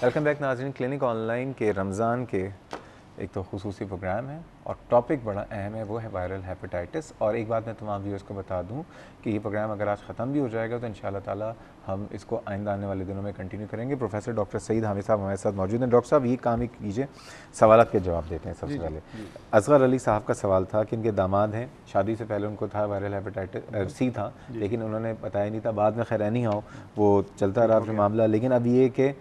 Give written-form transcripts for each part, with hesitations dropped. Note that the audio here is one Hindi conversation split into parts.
वेलकम बैक नाज़रीन। क्लिनिक ऑनलाइन के रमज़ान के एक तो खुसूसी प्रोग्राम है और टॉपिक बड़ा अहम है, वो है वायरल हेपेटाइटिस। और एक बात मैं तमाम व्यूअर्स को बता दूं कि ये प्रोग्राम अगर आज ख़त्म भी हो जाएगा तो इंशाअल्लाह ताला हम इसको आइंदा आने वाले दिनों में कंटिन्यू करेंगे। प्रोफेसर डॉक्टर सईद हामिद साहब हमारे साथ मौजूद हैं। डॉक्टर साहब ये काम ही कीजिए, सवालात के जवाब देते हैं। सबसे पहले असगर अली साहब का सवाल था कि इनके दामाद हैं, शादी से पहले उनको था वायरल हेपेटाइटिस सी था, लेकिन उन्होंने बताया नहीं था, बाद में खैर नहीं आओ वो चलता रहा फिर मामला। लेकिन अब ये कि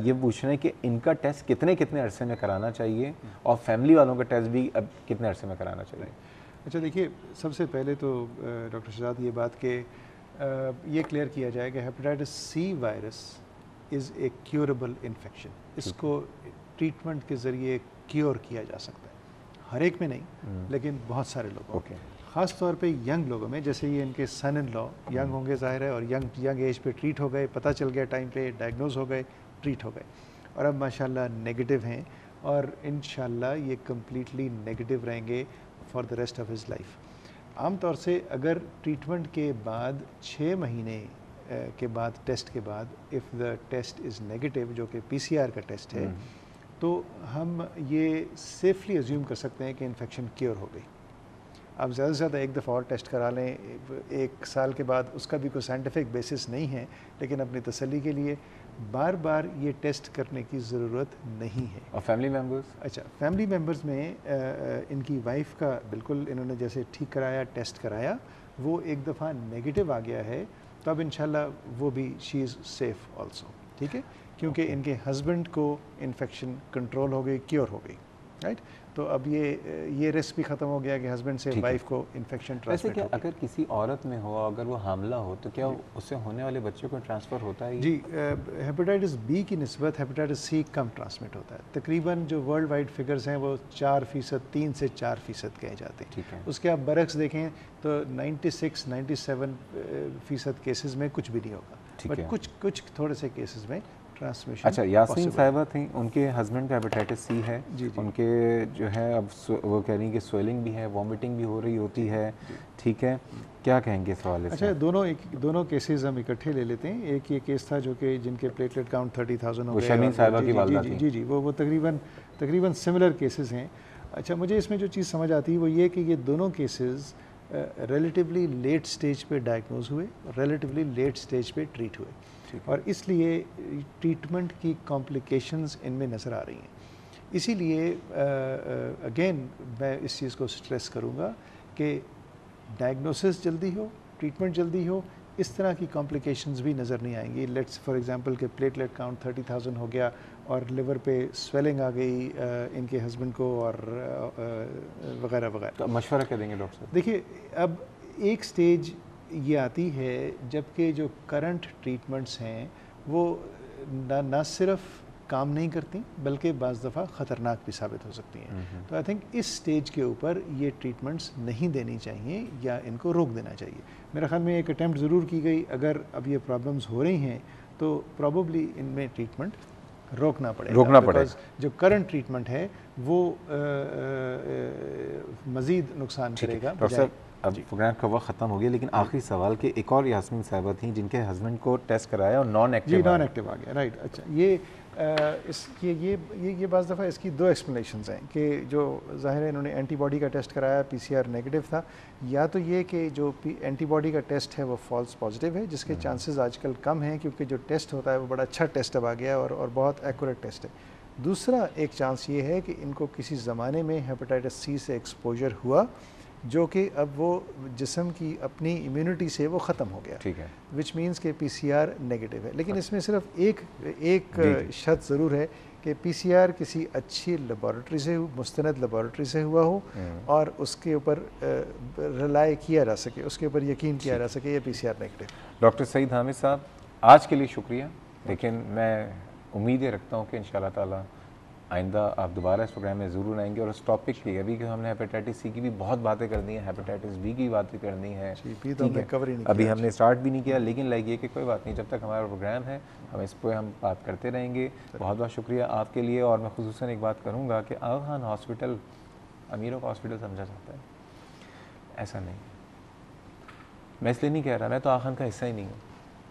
ये पूछ रहे हैं कि इनका टेस्ट कितने कितने अरसे में कराना चाहिए और फैमिली वालों का टेस्ट भी अब कितने अरसे में कराना चाहिए। अच्छा देखिए, सबसे पहले तो डॉक्टर शहजाद ये बात कि ये क्लियर किया जाए कि hepatitis C virus is a curable infection. इसको ट्रीटमेंट के ज़रिए क्योर किया जा सकता है, हर एक में नहीं लेकिन बहुत सारे लोगों में, ख़ास तौर पे यंग लोगों में। जैसे ये इनके सन इन लॉ यंग होंगे ज़ाहिर है, और यंग एज पे ट्रीट हो गए, पता चल गया टाइम पे, डायग्नोज हो गए, ट्रीट हो गए, और अब माशाल्लाह नेगेटिव हैं और इंशाल्लाह ये कम्प्लीटली नेगेटिव रहेंगे for the rest of his life. आम तौर से अगर ट्रीटमेंट के बाद 6 महीने के बाद, टेस्ट के बाद, if the test is negative, जो कि PCR का टेस्ट है, तो हम ये सेफली अज्यूम कर सकते हैं कि इन्फेक्शन क्योर हो गई। आप ज़्यादा से ज़्यादा एक दफ़ा और टेस्ट करा लें 1 साल के बाद, उसका भी कोई साइंटिफिक बेसिस नहीं है, लेकिन अपनी तसल्ली के लिए बार बार ये टेस्ट करने की ज़रूरत नहीं है। और फैमिली मेम्बर्स? अच्छा, फैमिली मेम्बर्स में इनकी वाइफ का बिल्कुल इन्होंने जैसे ठीक कराया, टेस्ट कराया, वो एक दफ़ा नेगेटिव आ गया है, तो अब इंशाल्लाह वो भी शी इज़ सेफ़ ऑल्सो, ठीक है, क्योंकि इनके हस्बैंड को इन्फेक्शन कंट्रोल हो गई, क्योर हो गई, राइट। तो अब ये रिस्क भी ख़त्म हो गया कि हस्बैंड से वाइफ को इन्फेक्शन ट्रांसमिट हो। अगर किसी औरत में हो, अगर वो हामला हो, तो क्या उससे होने वाले बच्चे को ट्रांसफ़र होता है? जी, हेपेटाइटिस बी की निस्बत हेपेटाइटिस सी कम ट्रांसमिट होता है। तकरीबन जो वर्ल्ड वाइड फिगर्स हैं वो 4%, 3 से 4% कहे जाते हैं। ठीक है। उसके आप बरक्स देखें तो 96-97% केसेस में कुछ भी नहीं होगा, बट कुछ थोड़े से केसेस में ट्रांसमिशन। अच्छा, यास्मीन साहिबा थी, उनके हस्बैंड का हेपेटाइटिस सी है। जी। उनके जो है अब वो कह रही हैं कि स्वेलिंग भी है, वॉमिटिंग भी हो रही होती है, ठीक है, क्या कहेंगे इस हवाले से? अच्छा, दोनों केसेस हम इकट्ठे ले लेते हैं। एक ये केस था जो कि जिनके प्लेटलेट काउंट 30,000 हो गए, शमीन साहिबा की वालदा थी। जी, वो तकरीबन सिमिलर केसेस हैं। अच्छा, मुझे इसमें जो चीज़ समझ आती है वो ये कि ये दोनों केसेस रिलेटिवली लेट स्टेज पे डायग्नोज हुए, रिलेटिवली लेट स्टेज पे ट्रीट हुए, और इसलिए ट्रीटमेंट की कॉम्प्लिकेशंस इनमें नज़र आ रही हैं। इसीलिए अगेन मैं इस चीज़ को स्ट्रेस करूँगा कि डायग्नोसिस जल्दी हो, ट्रीटमेंट जल्दी हो, इस तरह की कॉम्प्लिकेशंस भी नज़र नहीं आएंगी। लेट्स फॉर एग्जांपल के प्लेटलेट काउंट 30,000 हो गया और लिवर पे स्वेलिंग आ गई इनके हस्बैंड को, और वगैरह वगैरह। तो मशवरा क्या देंगे डॉक्टर साहब? देखिए, अब एक स्टेज ये आती है जबकि जो करंट ट्रीटमेंट्स हैं वो ना सिर्फ काम नहीं करती बल्कि बाज़ दफ़ा ख़तरनाक भी साबित हो सकती हैं। तो आई थिंक इस स्टेज के ऊपर ये ट्रीटमेंट्स नहीं देनी चाहिए या इनको रोक देना चाहिए। मेरे ख्याल में एक अटैम्प्ट ज़रूर की गई, अगर अब ये प्रॉब्लम्स हो रही हैं तो प्रॉबली इनमें ट्रीटमेंट रोकना पड़ेगा। जो करंट ट्रीटमेंट है वो मज़ीद नुकसान करेगा। अब प्रोग्राम का वक्त ख़त्म हो गया, लेकिन आखिरी सवाल कि एक और यास्मीन साहिबा थी जिनके हस्बैंड को टेस्ट कराया और नॉन एक्टिव आ गया, राइट। अच्छा, ये बाज़ दफ़ा इसकी 2 एक्सप्लेनेशंस हैं कि जो ज़ाहिर है इन्होंने एंटीबॉडी का टेस्ट कराया, PCR नेगेटिव था, या तो ये कि जो एंटीबॉडी का टेस्ट है वो फॉल्स पॉजिटिव है, जिसके चांसेस आजकल कम हैं क्योंकि जो टेस्ट होता है वो बड़ा अच्छा टेस्ट अब आ गया है और बहुत एक्यूरेट टेस्ट है। दूसरा एक चांस ये है कि इनको किसी ज़माने में हेपेटाइटिस सी से एक्सपोजर हुआ, जो कि अब वो जिस्म की अपनी इम्यूनिटी से वो ख़त्म हो गया, ठीक है, विच मीन्स के PCR नेगेटिव है। लेकिन इसमें सिर्फ एक शर्त ज़रूर है कि PCR किसी अच्छी लेबॉरेटरी से, मुस्तनद लेबॉरेटरी से हुआ हो और उसके ऊपर रिलाई किया जा सके, उसके ऊपर यकीन किया जा सके ये PCR negative. Doctor Syed Hamid साहब, आज के लिए शुक्रिया, लेकिन मैं उम्मीद ये रखता हूँ कि इंशाल्लाह ताला आइंदा आप दोबारा इस प्रोग्राम में ज़रूर आएंगे और उस टॉपिक की, अभी कि हमने हेपेटाइटिस सी की भी बहुत बातें करनी है, हेपेटाइटिस बी की बातें करनी है, अभी हमने स्टार्ट भी नहीं किया, लेकिन लाइक ये कि कोई बात नहीं, जब तक हमारा प्रोग्राम है हम इस पर हम बात करते रहेंगे। बहुत बहुत शुक्रिया आपके लिए। और मैं खुसूसन एक बात करूँगा कि आगा खान हॉस्पिटल अमीरों का हॉस्पिटल समझा जाता है, ऐसा नहीं। मैं इसलिए नहीं कह रहा, मैं तो आगा खान का हिस्सा ही नहीं हूँ,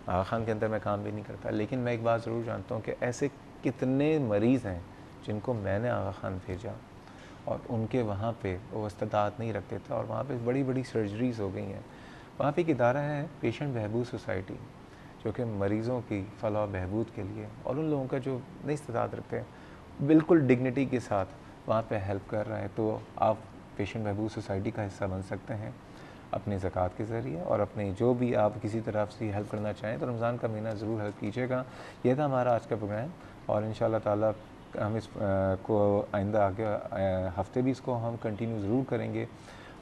आगा खान के अंदर मैं काम भी नहीं करता, लेकिन मैं एक बात ज़रूर जानता हूँ कि ऐसे कितने मरीज़ हैं जिनको मैंने आगा खान भेजा और उनके वहाँ पे वो इस्तेदाद नहीं रखते थे और वहाँ पे बड़ी बड़ी सर्जरीज़ हो गई हैं। वहाँ पे एक इदारा है पेशेंट बहबूद सोसाइटी, जो कि मरीज़ों की फ़लाह बहबूद के लिए और उन लोगों का जो नहीं इस्तेदाद रखते हैं बिल्कुल डिग्निटी के साथ वहाँ पे हेल्प कर रहा है। तो आप पेशेंट बहबूद सोसाइटी का हिस्सा बन सकते हैं अपनी ज़कात के ज़रिए, और अपनी जो भी आप किसी तरफ से हेल्प करना चाहें तो रमज़ान का महीना ज़रूर हेल्प कीजिएगा। यह था हमारा आज का प्रोग्राम, और इंशाअल्लाह ताला हम इस को आइंदा आगे हफ्ते भी इसको हम कंटिन्यू ज़रूर करेंगे।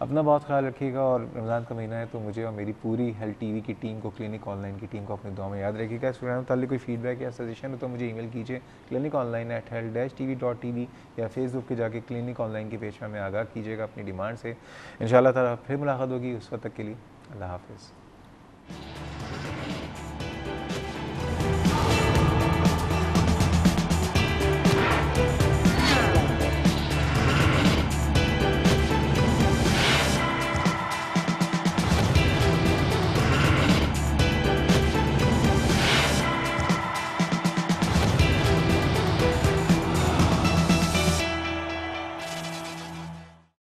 अपना बहुत ख्याल रखिएगा, और रमज़ान का महीना है तो मुझे और मेरी पूरी हेल्थ टीवी की टीम को, क्लिनिक ऑनलाइन की टीम को अपनी दुआ में याद रखिएगा। इस प्रोग्राम में कोई फीडबैक या सजेशन हो तो मुझे ईमेल कीजिए cliniconline@health-tv.tv या फेसबुक पे जाके क्लिनिक ऑनलाइन के पेज में हमें आगाह कीजिएगा अपनी डिमांड से। इंशाअल्लाह ताला फिर मुलाकात होगी, उस वक्त तक के लिए अल्लाह हाफ़िज़।